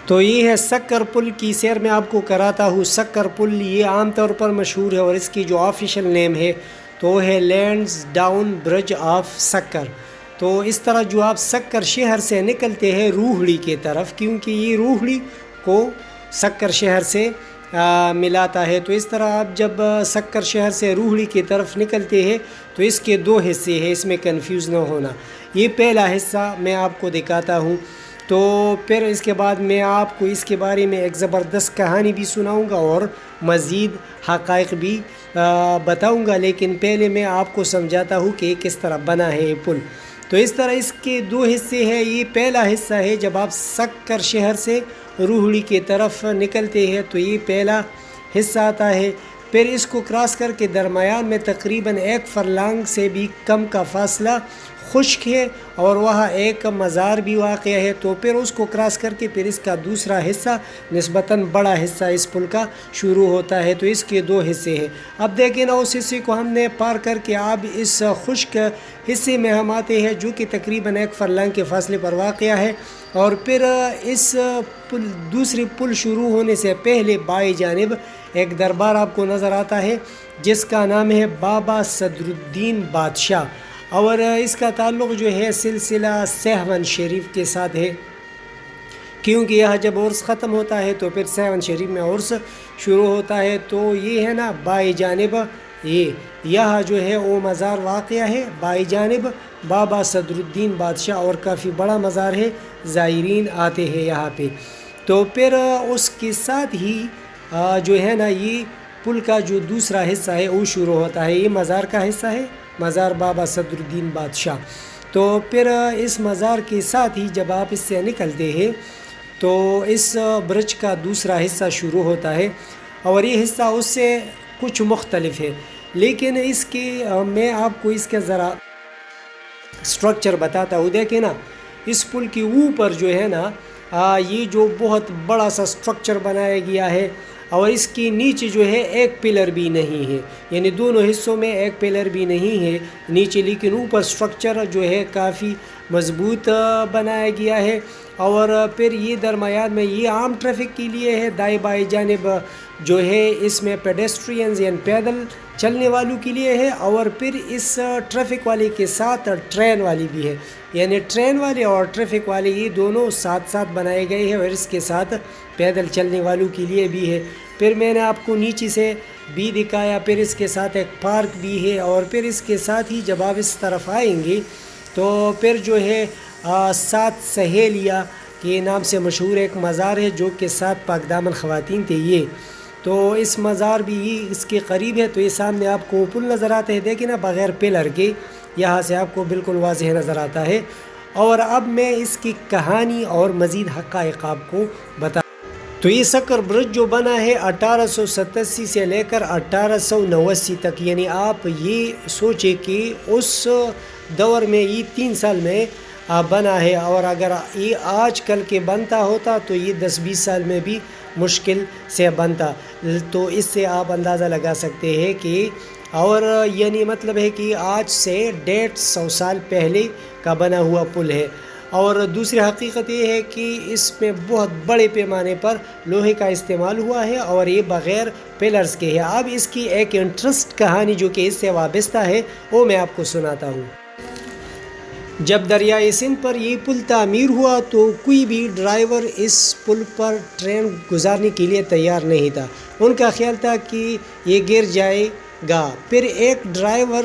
تو یہ ہے سکر پل کی سیر میں آپ کو کراتا ہوں۔ سکر پل یہ عام طور پر مشہور ہے اور اس کی جو آفیشیل نیم ہے تو وہ ہے لینڈز ڈاؤن برج آف سکر۔ تو اس طرح جو آپ سکر شہر سے نکلتے ہیں روہڑی کی طرف، کیونکہ یہ روہڑی کو سکر شہر سے ملاتا ہے، تو اس طرح آپ جب سکر شہر سے روہڑی کی طرف نکلتے ہیں تو اس کے دو حصے ہیں، اس میں کنفیوز نہ ہونا۔ یہ پہلا حصہ میں آپ کو دکھاتا ہوں، تو پھر اس کے بعد میں آپ کو اس کے بارے میں ایک زبردست کہانی بھی سناؤں گا اور مزید حقائق بھی بتاؤں گا، لیکن پہلے میں آپ کو سمجھاتا ہوں کہ کس طرح بنا ہے یہ پل۔ تو اس طرح اس کے دو حصے ہیں۔ یہ پہلا حصہ ہے جب آپ سکر شہر سے روہڑی کی طرف نکلتے ہیں تو یہ پہلا حصہ آتا ہے، پھر اس کو کراس کر کے درمیان میں تقریباً 1 فرلانگ سے بھی کم کا فاصلہ خشک ہے اور وہاں ایک مزار بھی واقع ہے، تو پھر اس کو کراس کر کے پھر اس کا دوسرا حصہ نسبتاً بڑا حصہ اس پل کا شروع ہوتا ہے، تو اس کے دو حصے ہیں۔ اب دیکھیں نا، اس حصے کو ہم نے پار کر کے اب اس خشک حصے میں ہم آتے ہیں جو کہ تقریباً 1 فرلانگ کے فاصلے پر واقع ہے، اور پھر اس دوسری پل شروع ہونے سے پہلے بائیں جانب ایک دربار آپ کو نظر آتا ہے جس کا نام ہے بابا صدر الدین بادشاہ، اور اس کا تعلق جو ہے سلسلہ سیہون شریف کے ساتھ ہے، کیونکہ یہاں جب عرس ختم ہوتا ہے تو پھر سیہون شریف میں عرس شروع ہوتا ہے۔ تو یہ ہے نا بائیں جانب یہاں جو ہے وہ مزار واقع ہے، بائیں جانب بابا صدر الدین بادشاہ، اور کافی بڑا مزار ہے، زائرین آتے ہیں یہاں پہ۔ تو پھر اس کے ساتھ ہی جو ہے نا یہ پل کا جو دوسرا حصہ ہے وہ شروع ہوتا ہے، یہ مزار کا حصہ ہے، مزار بابا صدر الدین بادشاہ۔ تو پھر اس مزار کے ساتھ ہی جب آپ اس سے نکلتے ہیں تو اس برج کا دوسرا حصہ شروع ہوتا ہے، اور یہ حصہ اس سے کچھ مختلف ہے، لیکن اس کی میں آپ کو اس کا ذرا سٹرکچر بتاتا ہوں۔ دیکھیں نا، اس پل کے اوپر جو ہے نا یہ جو بہت بڑا سا سٹرکچر بنایا گیا ہے، اور اس کے نیچے جو ہے ایک پلر بھی نہیں ہے، یعنی دونوں حصوں میں ایک پلر بھی نہیں ہے نیچے، لیکن اوپر سٹرکچر جو ہے کافی مضبوط بنایا گیا ہے، اور پھر یہ درمیان میں یہ عام ٹریفک کے لیے ہے، دائیں بائیں جانب جو ہے اس میں پیڈسٹرینز یعنی پیدل چلنے والوں کے لیے ہے، اور پھر اس ٹریفک والے کے ساتھ ٹرین والی بھی ہے، یعنی ٹرین والے اور ٹریفک والے یہ دونوں ساتھ ساتھ بنائے گئے ہیں، اور اس کے ساتھ پیدل چلنے والوں کے لیے بھی ہے۔ پھر میں نے آپ کو نیچے سے بھی دکھایا، پھر اس کے ساتھ ایک پارک بھی ہے، اور پھر اس کے ساتھ ہی جب آپ اس طرف آئیں گے تو پھر جو ہے 7 سہیلیاں کے نام سے مشہور ایک مزار ہے جو کہ 7 پاک دامن خواتین تھے یہ، تو اس مزار بھی اس کے قریب ہے۔ تو یہ سامنے آپ کو پل نظر آتے ہیں، دیکھیں نا بغیر پلر کے، یہاں سے آپ کو بالکل واضح نظر آتا ہے۔ اور اب میں اس کی کہانی اور مزید حقائق آپ کو بتا۔ تو یہ سکر برج جو بنا ہے 1887 سے لے کر 1889 تک، یعنی آپ یہ سوچیں کہ اس دور میں یہ 3 سال میں بنا ہے، اور اگر یہ آج کل کے بنتا ہوتا تو یہ 10-20 سال میں بھی مشکل سے بنتا، تو اس سے آپ اندازہ لگا سکتے ہیں کہ، اور یعنی مطلب ہے کہ آج سے 150 سال پہلے کا بنا ہوا پل ہے۔ اور دوسری حقیقت یہ ہے کہ اس میں بہت بڑے پیمانے پر لوہے کا استعمال ہوا ہے، اور یہ بغیر پلرز کے ہے۔ اب اس کی ایک انٹرسٹ کہانی جو کہ اس سے وابستہ ہے وہ میں آپ کو سناتا ہوں۔ جب دریائے سندھ پر یہ پل تعمیر ہوا تو کوئی بھی ڈرائیور اس پل پر ٹرین گزارنے کے لیے تیار نہیں تھا، ان کا خیال تھا کہ یہ گر جائے گا۔ پھر ایک ڈرائیور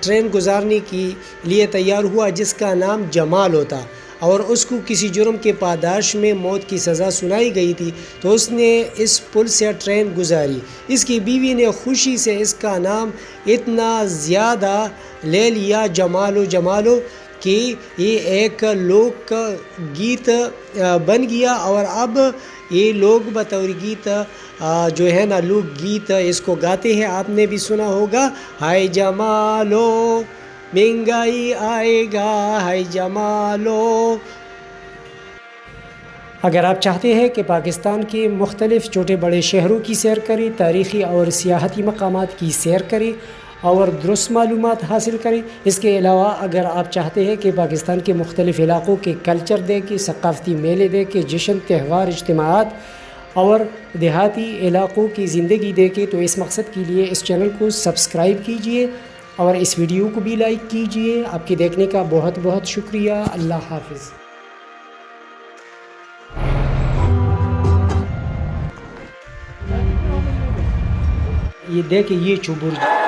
ٹرین گزارنے کے لیے تیار ہوا جس کا نام جمال ہوتا، اور اس کو کسی جرم کے پاداش میں موت کی سزا سنائی گئی تھی، تو اس نے اس پل سے ٹرین گزاری۔ اس کی بیوی نے خوشی سے اس کا نام اتنا زیادہ لے لیا جمالو جمالو کہ یہ ایک لوک گیت بن گیا، اور اب یہ لوگ بطور گیت جو ہے نا لوک گیت اس کو گاتے ہیں۔ آپ نے بھی سنا ہوگا، ہائے جمالو مہنگائی آئے گا، ہائے جمالو۔ اگر آپ چاہتے ہیں کہ پاکستان کے مختلف چھوٹے بڑے شہروں کی سیر کریں، تاریخی اور سیاحتی مقامات کی سیر کریں، اور درست معلومات حاصل کریں۔ اس کے علاوہ اگر آپ چاہتے ہیں کہ پاکستان کے مختلف علاقوں کے کلچر دیکھیں، ثقافتی میلے دیکھیں، جشن تہوار اجتماعات اور دیہاتی علاقوں کی زندگی دیکھیں، تو اس مقصد کے لیے اس چینل کو سبسکرائب کیجئے اور اس ویڈیو کو بھی لائک کیجئے۔ آپ کے دیکھنے کا بہت بہت شکریہ۔ اللہ حافظ۔ یہ دیکھیں، یہ چوبرج